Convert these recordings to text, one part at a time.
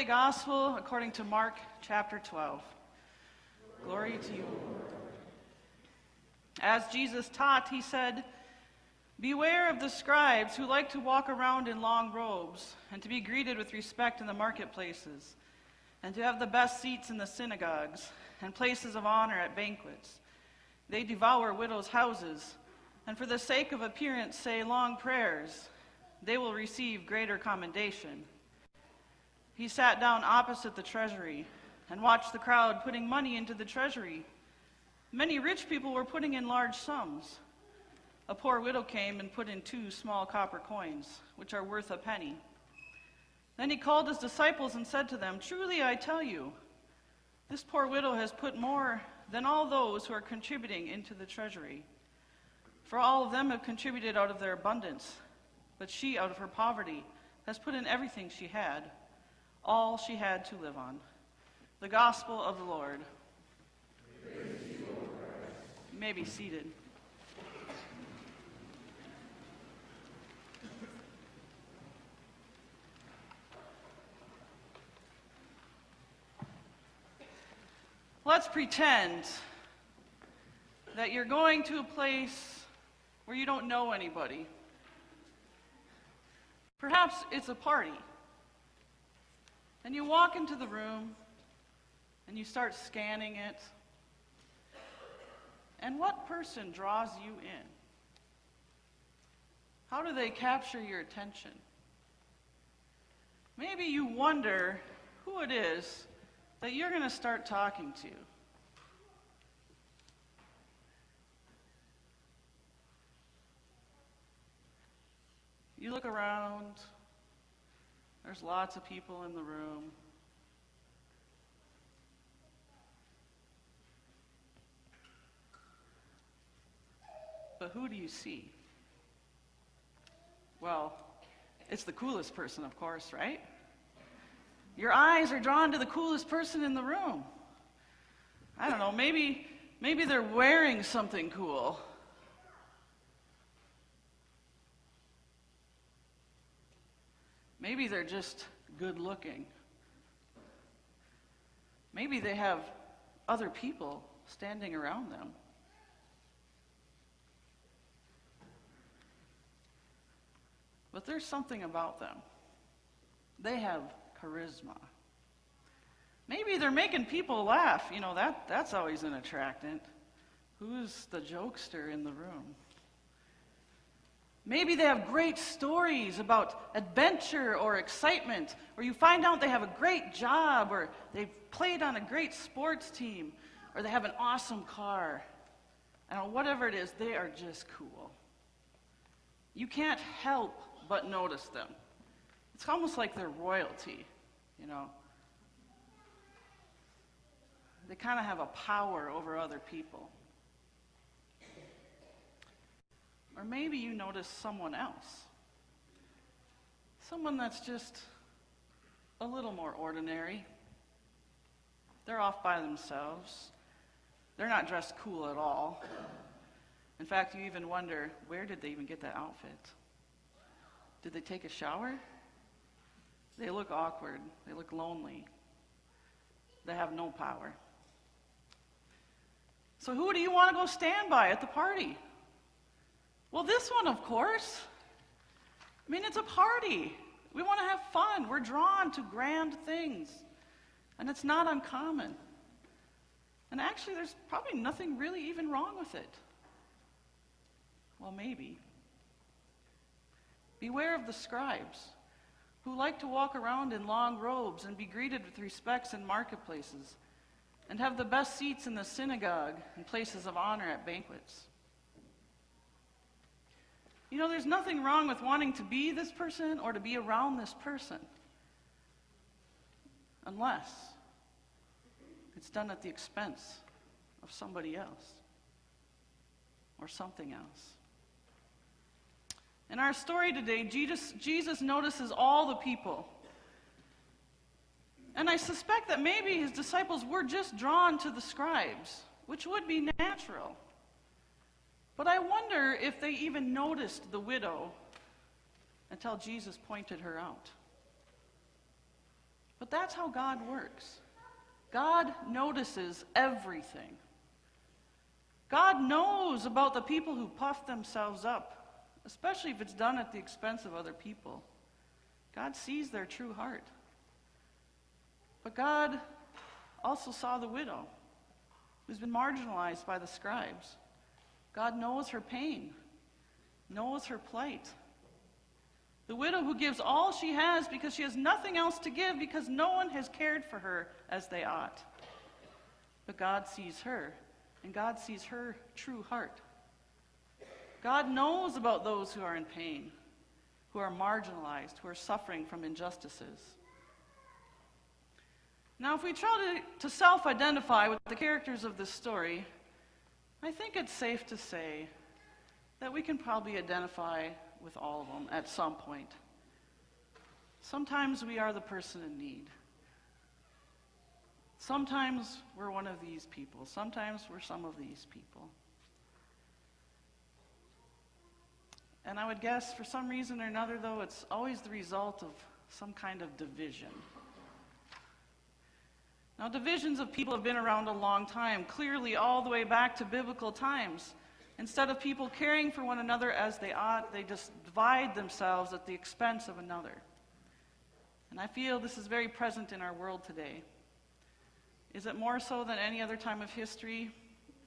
Holy Gospel according to Mark chapter 12. Glory to you, Lord. As Jesus taught, he said, "Beware of the scribes who like to walk around in long robes and to be greeted with respect in the marketplaces and to have the best seats in the synagogues and places of honor at banquets. They devour widows' houses and for the sake of appearance say long prayers. They will receive greater commendation." He sat down opposite the treasury and watched the crowd putting money into the treasury. Many rich people were putting in large sums. A poor widow came and put in 2 small copper coins, which are worth a penny. Then he called his disciples and said to them, "Truly I tell you, this poor widow has put more than all those who are contributing into the treasury. For all of them have contributed out of their abundance, but she, out of her poverty, has put in everything she had, all she had to live on." The Gospel of the Lord. Praise to you, Lord Christ. You may be seated. Let's pretend that you're going to a place where you don't know anybody. Perhaps it's a party. And you walk into the room and you start scanning it. And what person draws you in? How do they capture your attention? Maybe you wonder who it is that you're going to start talking to. You look around, there's lots of people in the room. But who do you see? Well, it's the coolest person, of course, right? Your eyes are drawn to the coolest person in the room. I don't know, maybe they're wearing something cool. Maybe they're just good looking. Maybe they have other people standing around them. But there's something about them. They have charisma. Maybe they're making people laugh. You know, that's always an attractant. Who's the jokester in the room? Maybe they have great stories about adventure or excitement, or you find out they have a great job, or they've played on a great sports team, or they have an awesome car. I don't know, whatever it is, they are just cool. You can't help but notice them. It's almost like they're royalty, you know. They kind of have a power over other people. Or maybe you notice someone else. Someone that's just a little more ordinary. They're off by themselves. They're not dressed cool at all. In fact, you even wonder, where did they even get that outfit? Did they take a shower? They look awkward. They look lonely. They have no power. So who do you want to go stand by at the party? Well, this one, of course. I mean, it's a party. We want to have fun. We're drawn to grand things. And it's not uncommon. And actually, there's probably nothing really even wrong with it. Well, maybe. Beware of the scribes who like to walk around in long robes and be greeted with respects in marketplaces and have the best seats in the synagogue and places of honor at banquets. You know, there's nothing wrong with wanting to be this person or to be around this person, unless it's done at the expense of somebody else or something else. In our story today, Jesus notices all the people. And I suspect that maybe his disciples were just drawn to the scribes, which would be natural. But I wonder if they even noticed the widow until Jesus pointed her out. But that's how God works. God notices everything. God knows about the people who puff themselves up, especially if it's done at the expense of other people. God sees their true heart. But God also saw the widow who's been marginalized by the scribes. God knows her pain, knows her plight. The widow who gives all she has because she has nothing else to give because no one has cared for her as they ought. But God sees her, and God sees her true heart. God knows about those who are in pain, who are marginalized, who are suffering from injustices. Now, if we try to self-identify with the characters of this story, I think it's safe to say that we can probably identify with all of them at some point. Sometimes we are the person in need. Sometimes we're one of these people. Sometimes we're some of these people. And I would guess, for some reason or another, though, it's always the result of some kind of division. Now, divisions of people have been around a long time, clearly all the way back to biblical times. Instead of people caring for one another as they ought, they just divide themselves at the expense of another. And I feel this is very present in our world today. Is it more so than any other time of history?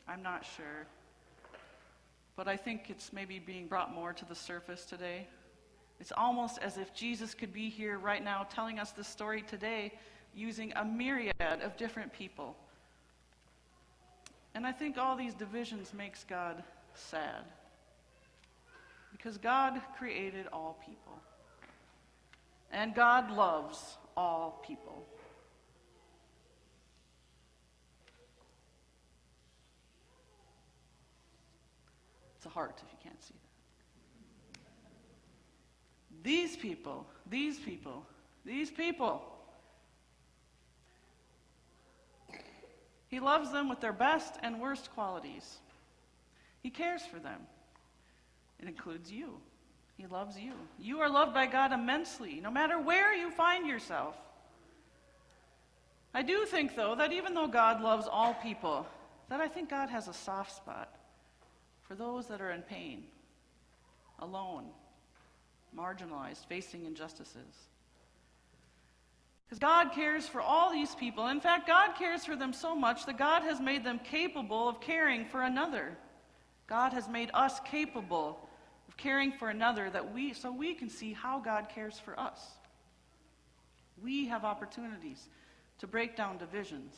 I'm not sure. But I think it's maybe being brought more to the surface today. It's almost as if Jesus could be here right now telling us this story today using a myriad of different people. And I think all these divisions makes God sad. Because God created all people. And God loves all people. It's a heart if you can't see that. These people. He loves them with their best and worst qualities. He cares for them. It includes you. He loves you. You are loved by God immensely, no matter where you find yourself. I do think, though, that even though God loves all people, that I think God has a soft spot for those that are in pain, alone, marginalized, facing injustices. Because God cares for all these people. In fact, God cares for them so much that God has made them capable of caring for another. God has made us capable of caring for another so we can see how God cares for us. We have opportunities to break down divisions.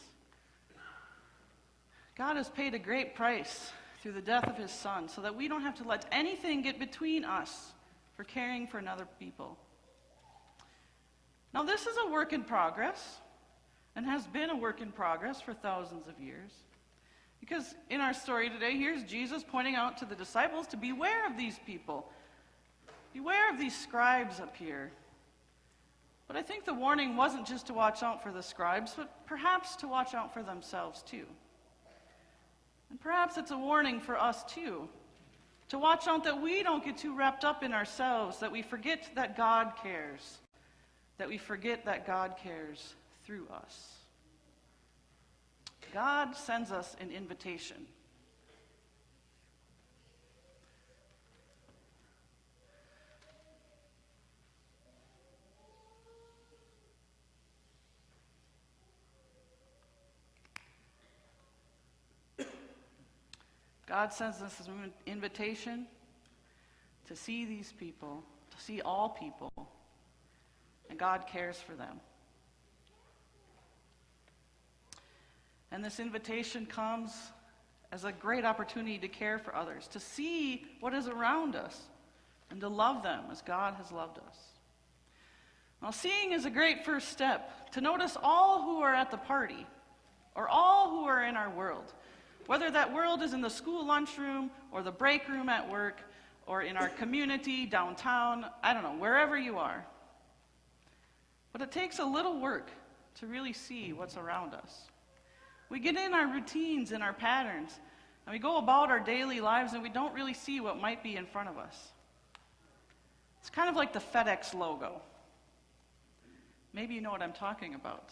God has paid a great price through the death of his Son so that we don't have to let anything get between us for caring for another people. Now, this is a work in progress and has been a work in progress for thousands of years. Because in our story today, here's Jesus pointing out to the disciples to beware of these people. Beware of these scribes up here. But I think the warning wasn't just to watch out for the scribes, but perhaps to watch out for themselves too. And perhaps it's a warning for us too, to watch out that we don't get too wrapped up in ourselves, that we forget that God cares. That we forget that God cares through us. God sends us an invitation. God sends us an invitation to see these people, to see all people. And God cares for them. And this invitation comes as a great opportunity to care for others, to see what is around us, and to love them as God has loved us. Now, seeing is a great first step, to notice all who are at the party, or all who are in our world, whether that world is in the school lunchroom, or the break room at work, or in our community, downtown, I don't know, wherever you are. But it takes a little work to really see what's around us. We get in our routines and our patterns, and we go about our daily lives, and we don't really see what might be in front of us. It's kind of like the FedEx logo. Maybe you know what I'm talking about.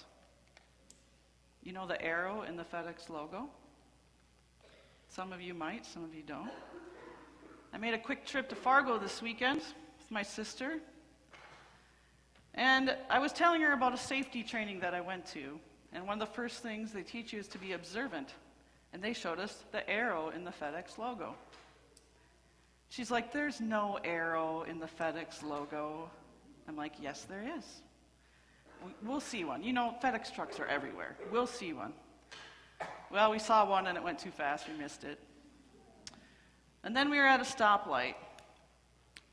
You know the arrow in the FedEx logo? Some of you might, some of you don't. I made a quick trip to Fargo this weekend with my sister. And I was telling her about a safety training that I went to. And one of the first things they teach you is to be observant. And they showed us the arrow in the FedEx logo. She's like, there's no arrow in the FedEx logo. I'm like, yes, there is. We'll see one. You know, FedEx trucks are everywhere. We'll see one. Well, we saw one and it went too fast. We missed it. And then we were at a stoplight.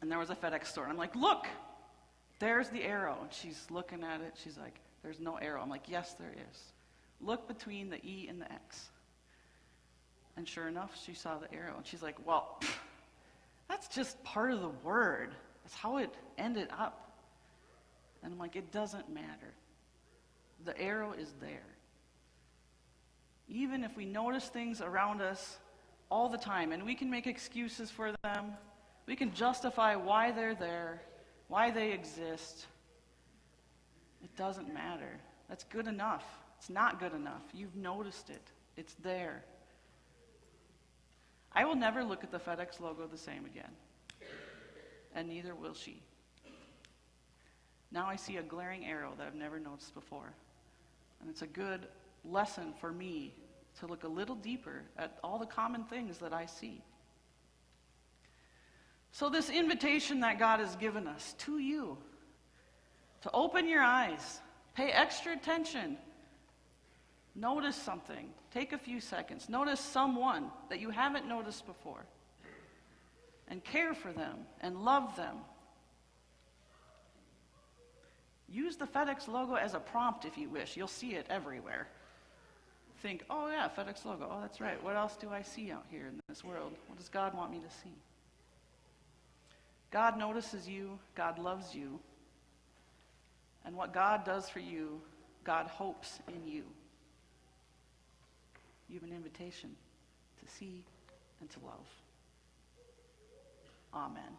And there was a FedEx store. And I'm like, look, there's the arrow. And she's looking at it. She's like, there's no arrow. I'm like, yes, there is. Look between the E and the X. And sure enough, she saw the arrow. And she's like, well, that's just part of the word. That's how it ended up. And I'm like, it doesn't matter. The arrow is there. Even if we notice things around us all the time, and we can make excuses for them, we can justify why they're there, why they exist, it doesn't matter. That's good enough. It's not good enough. You've noticed it. It's there. I will never look at the FedEx logo the same again. And neither will she. Now I see a glaring arrow that I've never noticed before. And it's a good lesson for me to look a little deeper at all the common things that I see. So this invitation that God has given us to you, to open your eyes, pay extra attention, notice something, take a few seconds, notice someone that you haven't noticed before, and care for them and love them. Use the FedEx logo as a prompt if you wish. You'll see it everywhere. Think, oh yeah, FedEx logo. Oh, that's right. What else do I see out here in this world? What does God want me to see? God notices you. God loves you. And what God does for you, God hopes in you. You have an invitation to see and to love. Amen.